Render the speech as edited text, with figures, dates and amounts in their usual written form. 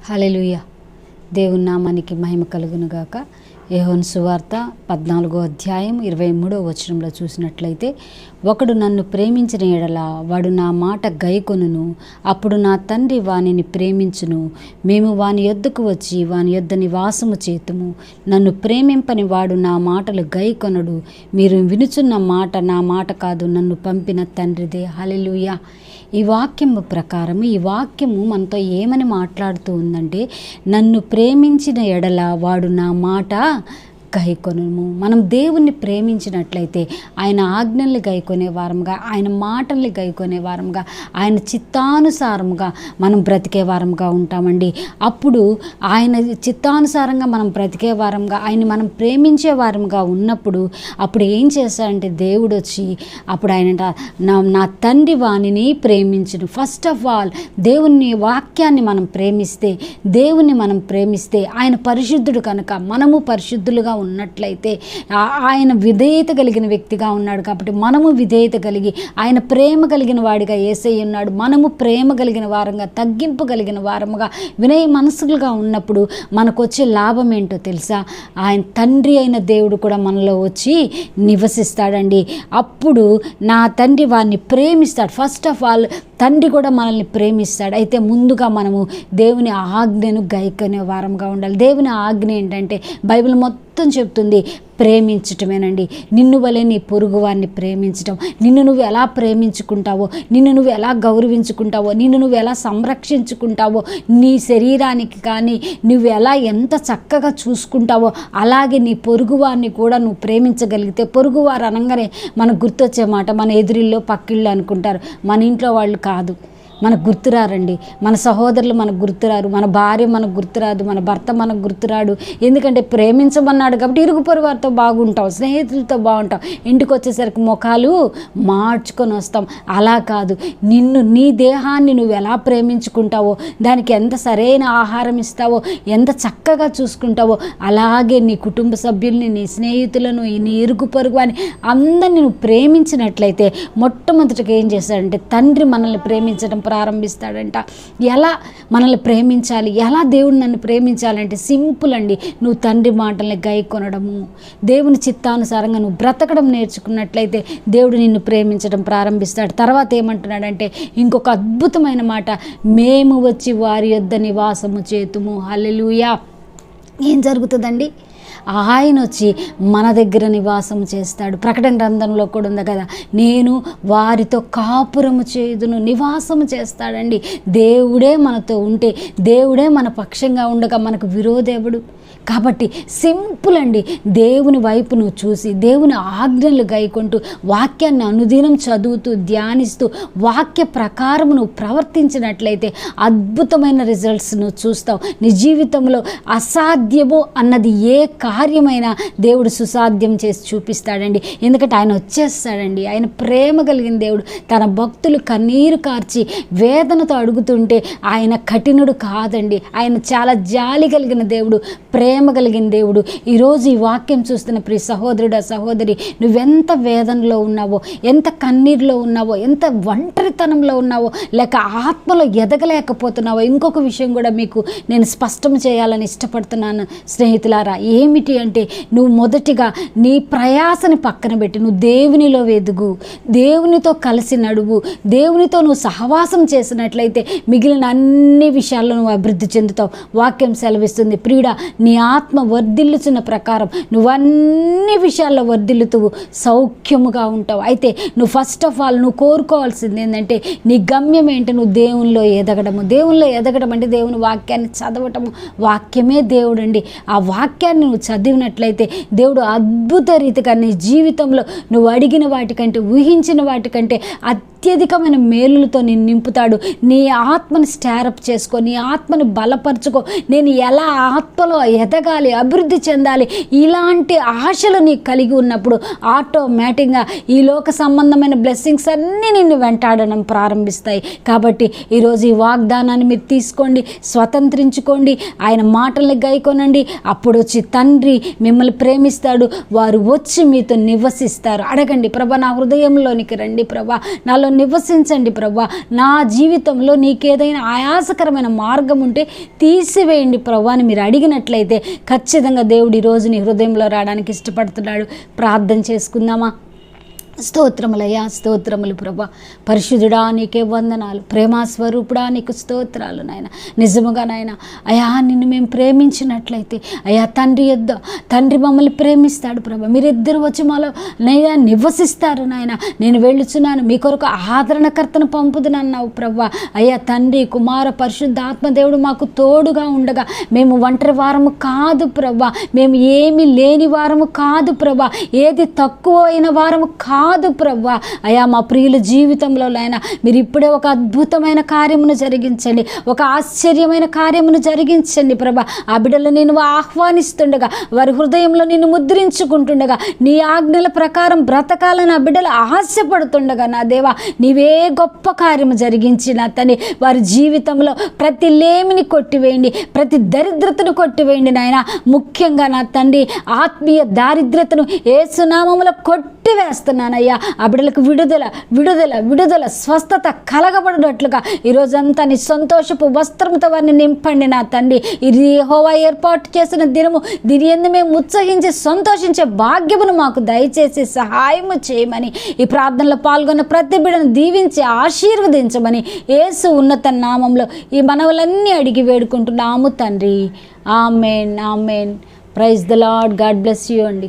హల్లెలూయా. దేవుని నామానికి మహిమ కలుగునుగాక. యోహాను సువార్త 14వ అధ్యాయం 23వ వచనంలో చూసినట్లయితే, ఒకడు నన్ను ప్రేమించిన ఎడల వాడు నా మాట గైకొనును, అప్పుడు నా తండ్రి వానిని ప్రేమించును, మేము వాని యొద్దకు వచ్చి వాని యొద్ద నివాసము చేతుము. నన్ను ప్రేమింపని వాడు నా మాటలు గైకొనడు. మీరు వినుచున్న మాట నా మాట కాదు, నన్ను పంపిన తండ్రిదే. హల్లెలూయా. ఈ వాక్యము ప్రకారం ఈ వాక్యము మనతో ఏమని మాట్లాడుతూ ఉందంటే, నన్ను ప్రేమించిన ఎడల వాడు నా మాట గైకొనుము. మనం దేవుణ్ణి ప్రేమించినట్లయితే ఆయన ఆజ్ఞల్ని గైకొనే వారముగా, ఆయన మాటల్ని గైకొనే వారముగా, ఆయన చిత్తానుసారముగా మనం బ్రతికే వారముగా ఉంటామండి. అప్పుడు ఆయన చిత్తానుసారంగా మనం బ్రతికే వారముగా, ఆయన్ని మనం ప్రేమించే వారముగా ఉన్నప్పుడు అప్పుడు ఏం చేశాడంటే దేవుడు వచ్చి అప్పుడు ఆయన నా తండ్రి వాణిని ప్రేమించును. ఫస్ట్ ఆఫ్ ఆల్ దేవుని వాక్యాన్ని మనం ప్రేమిస్తే, దేవుని మనం ప్రేమిస్తే, ఆయన పరిశుద్ధుడు కనుక మనము పరిశుద్ధులుగా ఉన్నట్లయితే, ఆయన విధేయత కలిగిన వ్యక్తిగా ఉన్నాడు కాబట్టి మనము విధేయత కలిగి, ఆయన ప్రేమ కలిగిన వాడిగా యేసయ్య ఉన్నాడు. మనము ప్రేమ కలిగిన వారంగా, తగ్గింపు కలిగిన వారముగా, వినయ మనసులుగా ఉన్నప్పుడు మనకు వచ్చే లాభం ఏంటో తెలుసా? ఆయన తండ్రి అయిన దేవుడు కూడా మనలో వచ్చి నివసిస్తాడండి. అప్పుడు నా తండ్రి వారిని ప్రేమిస్తాడు. ఫస్ట్ ఆఫ్ ఆల్ తండ్రి కూడా మనల్ని ప్రేమిస్తాడు. అయితే ముందుగా మనము దేవుని ఆజ్ఞను గైకొనే వారంగా ఉండాలి. దేవుని ఆజ్ఞ ఏంటంటే బైబిల్ మొత్తం చెప్తుంది ప్రేమించటమేనండి. నిన్ను వలె నీ పొరుగు వారిని ప్రేమించటం. నిన్ను నువ్వు ఎలా ప్రేమించుకుంటావో, నిన్ను నువ్వు ఎలా గౌరవించుకుంటావో, నిన్ను నువ్వు ఎలా సంరక్షించుకుంటావో, నీ శరీరానికి కానీ నువ్వు ఎలా ఎంత చక్కగా చూసుకుంటావో అలాగే నీ పొరుగు వారిని కూడా నువ్వు ప్రేమించగలిగితే, పొరుగువారు అనగానే మనకు గుర్తొచ్చే మాట మన ఎదురిల్లో పక్కిళ్ళు అనుకుంటారు, మన ఇంట్లో వాళ్ళు కాదు. మనకు గుర్తురారండి. మన సహోదరులు మనకు గుర్తురారు, మన భార్య మనకు గుర్తురాదు, మన భర్త మనకు గుర్తురాడు. ఎందుకంటే ప్రేమించమన్నాడు కాబట్టి ఇరుగు పొరుగు వారితో బాగుంటాం, స్నేహితులతో బాగుంటాం. ఇంటికి వచ్చేసరికి ముఖాలు మార్చుకొని వస్తాం. అలా కాదు, నీ దేహాన్ని నువ్వు ఎలా ప్రేమించుకుంటావో, దానికి ఎంత సరైన ఆహారం ఇస్తావో, ఎంత చక్కగా చూసుకుంటావో, అలాగే నీ కుటుంబ సభ్యుల్ని, నీ స్నేహితులను, నీ ఇరుగు పొరుగు అని అందరినీ నువ్వు ప్రేమించినట్లయితే మొట్టమొదటిగా ఏం చేస్తాడంటే తండ్రి మనల్ని ప్రేమించడం ప్రారంభిస్తాడంట. ఎలా మనల్ని ప్రేమించాలి, ఎలా దేవుడు నన్ను ప్రేమించాలంటే సింపుల్ అండి. నువ్వు తండ్రి మాటల్ని గైకొనడము, దేవుని చిత్తానుసారంగా నువ్వు బ్రతకడం నేర్చుకున్నట్లయితే దేవుడు నిన్ను ప్రేమించడం ప్రారంభిస్తాడు. తర్వాత ఏమంటున్నాడంటే ఇంకొక అద్భుతమైన మాట, మేము వచ్చి వారి యొద్ద నివాసము చేతుము. హల్లెలూయా. ఏం జరుగుతుందండి? ఆయన వచ్చి మన దగ్గర నివాసం చేస్తాడు. ప్రకటన గ్రంథంలో కూడా ఉంది కదా, నేను వారితో కాపురము చేయుదును, నివాసము చేస్తాడండి. దేవుడే మనతో ఉంటే, దేవుడే మన పక్షంగా ఉండగా మనకు విరోధెవడు? కాబట్టి సింపుల్ అండి. దేవుని వైపు నువ్వు చూసి, దేవుని ఆజ్ఞలు గైకొంటూ, వాక్యాన్ని అనుదినం చదువుతూ, ధ్యానిస్తూ, వాక్య ప్రకారం నువ్వు ప్రవర్తించినట్లయితే అద్భుతమైన రిజల్ట్స్ నువ్వు చూస్తావు. నీ జీవితంలో అసాధ్యము అన్నది ఏ కార్యమైనా దేవుడు సుసాధ్యం చేసి చూపిస్తాడండి. ఎందుకంటే ఆయన వచ్చేస్తాడండి. ఆయన ప్రేమ కలిగిన దేవుడు. తన భక్తులు కన్నీరు కార్చి వేదనతో అడుగుతుంటే ఆయన కఠినుడు కాదండి. ఆయన చాలా జాలి కలిగిన దేవుడు, ప్రేమ కలిగిన దేవుడు. ఈరోజు ఈ వాక్యం చూస్తున్న ప్రియ సహోదరుడా, సహోదరి, నువ్వెంత వేదనలో ఉన్నావో, ఎంత కన్నీరులో ఉన్నావో, ఎంత ఒంటరితనంలో ఉన్నావో, లేక ఆత్మలో ఎదగలేకపోతున్నావో, ఇంకొక విషయం కూడా మీకు నేను స్పష్టం చేయాలని ఇష్టపడుతున్నాను స్నేహితులారా. ఏమిటి అంటే, నువ్వు మొదటిగా నీ ప్రయాసని పక్కన పెట్టి నువ్వు దేవునిలో వెదుగు, దేవునితో కలిసి నడువు. దేవునితో నువ్వు సహవాసం చేసినట్లయితే మిగిలిన అన్ని విషయాల్లో నువ్వు అభివృద్ధి చెందుతావు. వాక్యం సెలవిస్తుంది, ప్రియుడా, నీ ఆత్మ వర్ధిల్లుచున్న ప్రకారం నువ్వు అన్ని విషయాల్లో వర్ధిల్లుతూ సౌఖ్యముగా ఉంటావు. అయితే నువ్వు ఫస్ట్ ఆఫ్ ఆల్ నువ్వు కోరుకోవాల్సింది ఏంటంటే, నీ గమ్యం ఏంటి? నువ్వు దేవునిలో ఎదగడము. దేవునిలో ఎదగడం అంటే దేవుని వాక్యాన్ని చదవటము. వాక్యమే దేవుడు అండి. ఆ వాక్యాన్ని నువ్వు చదివినట్లయితే దేవుడు అద్భుత రీతిగా నీ జీవితంలో నువ్వు అడిగిన వాటికంటే, ఊహించిన వాటికంటే అత్యధికమైన మేలులతో నేను నింపుతాడు. నీ ఆత్మని స్టారప్ చేసుకో, నీ ఆత్మని బలపరచుకో. నేను ఎలా ఆత్మలో ఎదగాలి, అభివృద్ధి చెందాలి, ఇలాంటి ఆశలు నీకు కలిగి ఉన్నప్పుడు ఆటోమేటిక్గా ఈ లోక సంబంధమైన బ్లెస్సింగ్స్ అన్నీ నిన్ను వెంటాడడం ప్రారంభిస్తాయి. కాబట్టి ఈరోజు ఈ వాగ్దానాన్ని మీరు తీసుకోండి, స్వతంత్రించుకోండి, ఆయన మాటల్ని గైకొనండి. అప్పుడు వచ్చి తండ్రి మిమ్మల్ని ప్రేమిస్తాడు, వారు వచ్చి మీతో నివసిస్తారు. అడగండి, ప్రభా నా హృదయంలోనికి రండి ప్రభా, నాలో నివసించండి ప్రభా, నా జీవితంలో నీకేదైనా ఆయాసకరమైన మార్గం ఉంటే తీసివేయండి ప్రభా అని మీరు అడిగినట్లయితే ఖచ్చితంగా దేవుడు ఈరోజు నీ హృదయంలో రావడానికి ఇష్టపడుతున్నాడు. ప్రార్థన చేసుకుందామా? స్తోత్రములయ్యా, స్తోత్రములు ప్రభా. పరిశుద్ధుడా నీకే వందనాలు, ప్రేమా స్వరూపుడా నీకు స్తోత్రాలు నాయన. నిజముగా నాయన అయ్యా నిన్ను మేము ప్రేమించినట్లయితే అయ్యా తండ్రి మమ్మల్ని ప్రేమిస్తాడు ప్రభా. మీరిద్దరు వచ్చి మాలో నయ్యా నివసిస్తారు నాయన. నేను వెళ్ళుచున్నాను, మీ కొరకు ఆదరణకర్తను పంపుదునన్నావు ప్రభా. అయ్యా తండ్రి, కుమార, పరిశుద్ధాత్మ దేవుడు మాకు తోడుగా ఉండగా మేము ఒంటరి వారము కాదు ప్రభా, మేము ఏమి లేని వారము కాదు ప్రభా, ఏది తక్కువ అయిన వారము కాదు ప్రభా. అయా మా ప్రియుల జీవితంలో నాయన మీరు ఇప్పుడే ఒక అద్భుతమైన కార్యమును జరిగించండి, ఒక ఆశ్చర్యమైన కార్యమును జరిగించండి ప్రభా. ఆ బిడ్డలు నేను ఆహ్వానిస్తుండగా, వారి హృదయంలో నిన్ను ముద్రించుకుంటుండగా, నీ ఆజ్ఞల ప్రకారం బ్రతకాలని ఆ బిడ్డలు ఆశపడుతుండగా నా దేవా నీవే గొప్ప కార్యము జరిగించి నా తండ్రి వారి జీవితంలో ప్రతి లేమిని కొట్టివేయండి, ప్రతి దరిద్రతను కొట్టివేయండి నాయన. ముఖ్యంగా నా తండ్రి ఆత్మీయ దారిద్రతను యేసు నామములో కొట్టివేస్తున్నానయ్యా. ఆ బిడ్డలకు విడుదల విడుదల విడుదల స్వస్థత కలగబడినట్లుగా ఈరోజంతా నీ సంతోషపు వస్త్రంతో వారిని నింపండి నా తండ్రి. ఇది యెహోవా ఏర్పాటు చేసిన దినము, దీని యందు మేము ఉత్సహించి సంతోషించే భాగ్యమును మాకు దయచేసి సహాయము చేయమని, ఈ ప్రార్థనలో పాల్గొన్న ప్రతి బిడ్డను దీవించి ఆశీర్వదించమని యేసు ఉన్నత నామంలో ఈ మనవులన్నీ అడిగి వేడుకుంటున్నాము తండ్రి. Amen, amen. Praise the Lord. God bless you అండి.